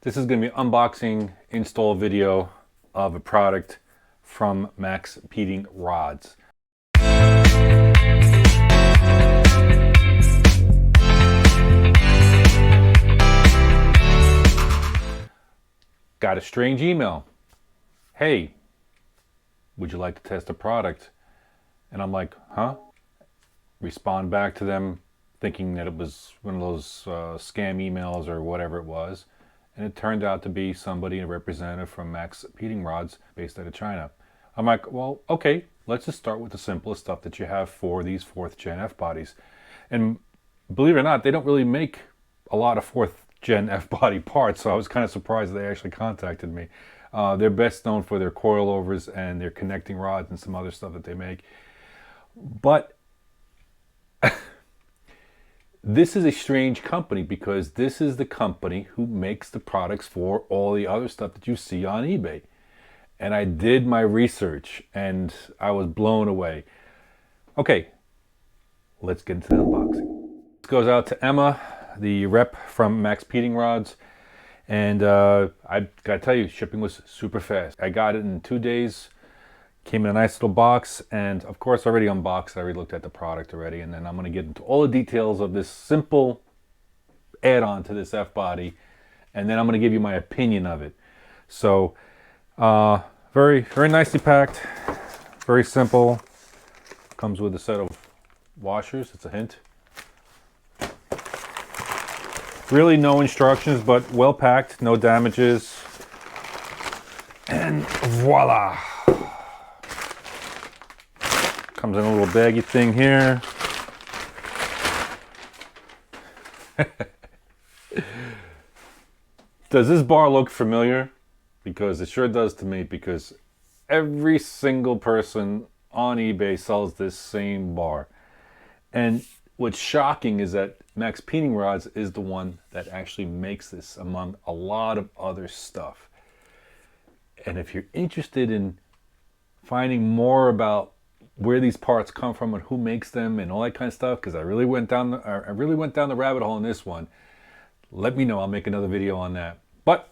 This is going to be an unboxing install video of a product from maXpeedingrods. Got a strange email. Hey, would you like to test a product? And I'm like, huh? Respond back to them thinking that it was one of those scam emails or whatever it was. And it turned out to be somebody, a representative from maXpeedingrods based out of China. I'm like, well, okay, let's just start with the simplest stuff that you have for these 4th gen F-bodies. And believe it or not, they don't really make a lot of 4th gen F-body parts, so I was kind of surprised they actually contacted me. They're best known for their coilovers and their connecting rods and some other stuff that they make. But this is a strange company because this is the company who makes the products for all the other stuff that you see on eBay. And I did my research and I was blown away. Okay, let's get into the unboxing. This goes out to Emma, the rep from maXpeedingrods. And I gotta tell you, shipping was super fast. I got it in 2 days. Came in a nice little box, and of course I already unboxed. I already looked at the product already, and then I'm going to get into all the details of this simple add-on to this F-body, and then I'm going to give you my opinion of it. So very nicely packed, very simple. Comes with a set of washers. It's a hint. Really no instructions, but well packed, no damages, and voila. Comes in a little baggy thing here. Does this bar look familiar? Because it sure does to me, because every single person on eBay sells this same bar. And what's shocking is that maXpeedingrods is the one that actually makes this among a lot of other stuff. And if you're interested in finding more about where these parts come from and who makes them and all that kind of stuff, because I really went down the rabbit hole in this one, let me know. I'll make another video on that. But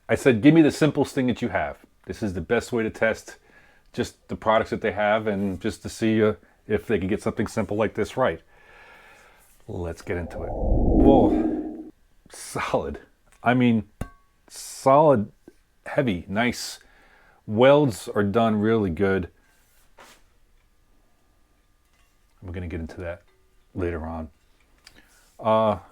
I said, give me the simplest thing that you have. This is the best way to test just the products that they have, and just to see if they can get something simple like this right. Let's get into it. Whoa, solid. I mean, solid, heavy, nice. Welds are done really good. We're going to get into that later on.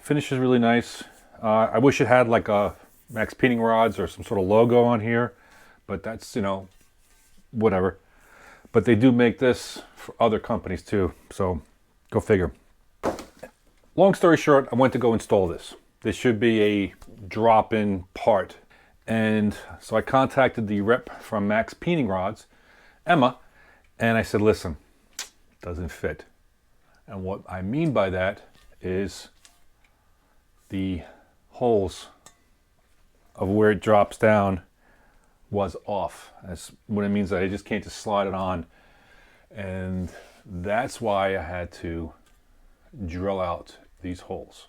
Finish is really nice. I wish it had like a maXpeedingrods or some sort of logo on here, but that's, you know, whatever. But they do make this for other companies too, so go figure. Long story short, I went to go install this. This should be a drop-in part. And so I contacted the rep from maXpeedingrods, Emma, and I said, listen, doesn't fit. And what I mean by that is the holes of where it drops down was off. That's what it means, that I just can't just slide it on. And that's why I had to drill out these holes.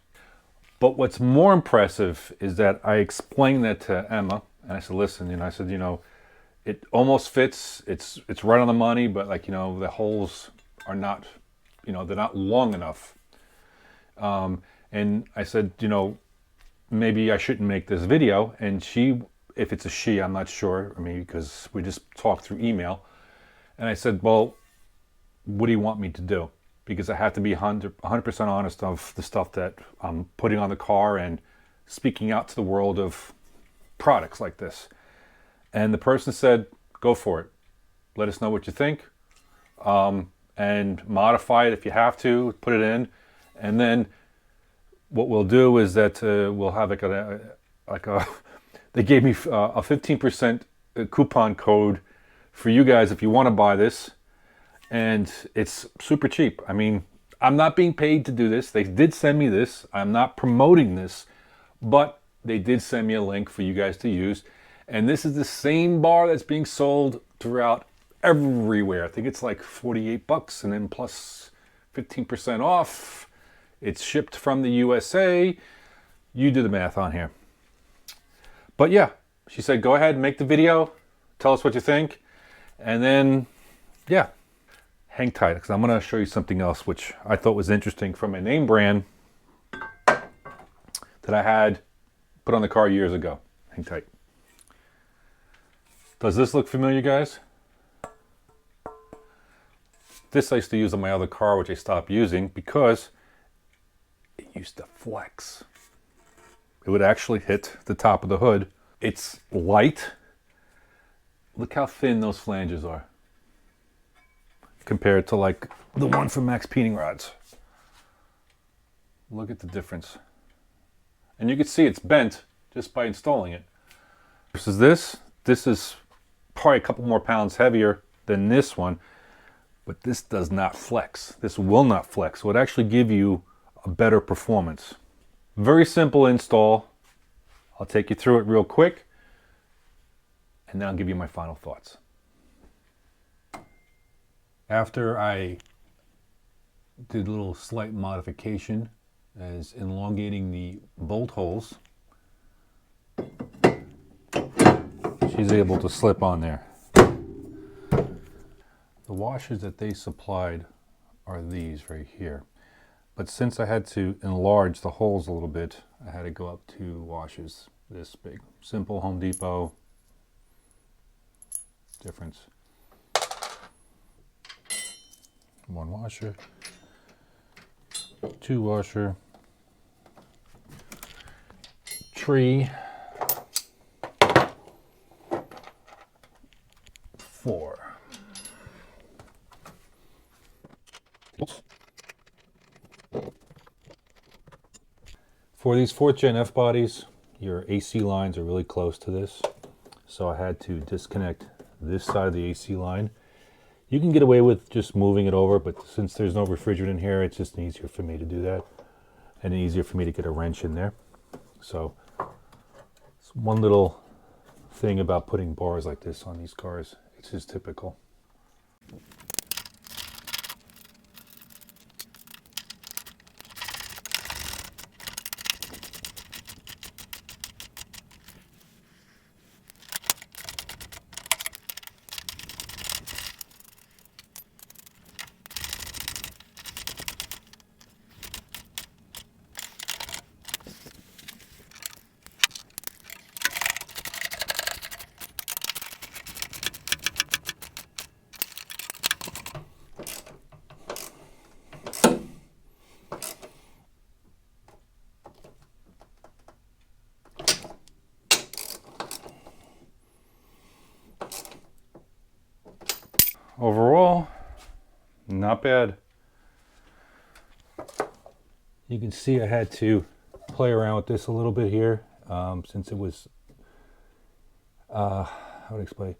But what's more impressive is that I explained that to Emma, and I said, listen, you know, I said, you know, it almost fits. It's right on the money, but like, you know, the holes are not, you know, they're not long enough. And I said, you know, maybe I shouldn't make this video. And she, if it's a she, I'm not sure. I mean, because we just talked through email. And I said, well, what do you want me to do? Because I have to be 100% honest of the stuff that I'm putting on the car and speaking out to the world of products like this. And the person said, go for it. Let us know what you think. And modify it if you have to, put it in. And then what we'll do is that we'll have like a they gave me a 15% coupon code for you guys if you want to buy this. And it's super cheap. I mean, I'm not being paid to do this. They did send me this. I'm not promoting this, but they did send me a link for you guys to use. And this is the same bar that's being sold throughout everywhere. I think it's like 48 bucks and then plus 15% off. It's shipped from the USA. You do the math on here. But yeah, she said, go ahead and make the video. Tell us what you think. And then, yeah, hang tight, because I'm going to show you something else which I thought was interesting from a name brand that I had put on the car years ago. Hang tight. Does this look familiar, guys? This I used to use on my other car, which I stopped using because it used to flex. It would actually hit the top of the hood. It's light. Look how thin those flanges are compared to like the one from maXpeedingrods. Look at the difference. And you can see it's bent just by installing it. Versus this is probably a couple more pounds heavier than this one, but this does not flex. This will not flex. So it actually give you a better performance. Very simple install. I'll take you through it real quick, and then I'll give you my final thoughts. After I did a little slight modification as elongating the bolt holes, she's able to slip on there. The washers that they supplied are these right here. But since I had to enlarge the holes a little bit, I had to go up to washers this big. Simple Home Depot difference. One washer, two washer, tree, four. For these 4th gen F-bodies, your AC lines are really close to this, so I had to disconnect this side of the AC line. You can get away with just moving it over, but since there's no refrigerant in here, it's just easier for me to do that, and easier for me to get a wrench in there. So it's one little thing about putting bars like this on these cars. It's just typical. Overall, not bad. You can see I had to play around with this a little bit here, since it was, how would I explain?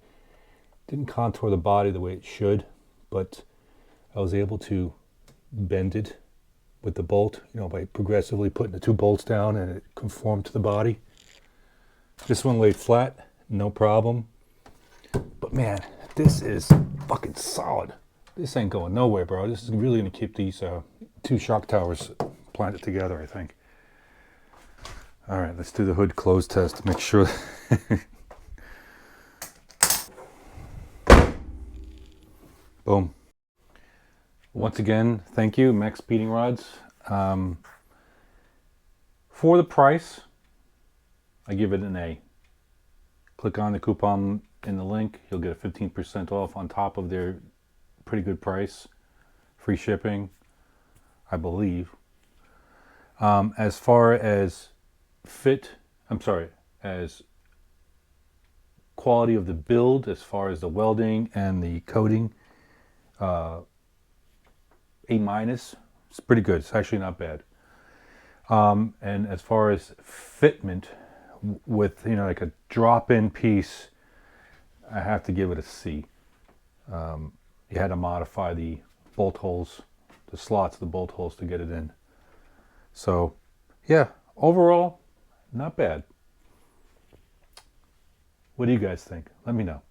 Didn't contour the body the way it should, but I was able to bend it with the bolt, you know, by progressively putting the 2 bolts down, and it conformed to the body. This one laid flat, no problem. But man, this is fucking solid. This ain't going nowhere, bro. This is really gonna keep these 2 shock towers planted together, I think. All right, let's do the hood close test to make sure. Boom. Once again, thank you, maXpeedingrods. For the price, I give it an A. Click on the coupon in the link. You'll get a 15% off on top of their pretty good price. Free shipping, I believe. As far as as quality of the build, as far as the welding and the coating, A-. It's pretty good. It's actually not bad. And as far as fitment, with, you know, like a drop-in piece, I have to give it a C. You had to modify the bolt holes, the slots of the bolt holes to get it in. So yeah, overall, not bad. What do you guys think? Let me know.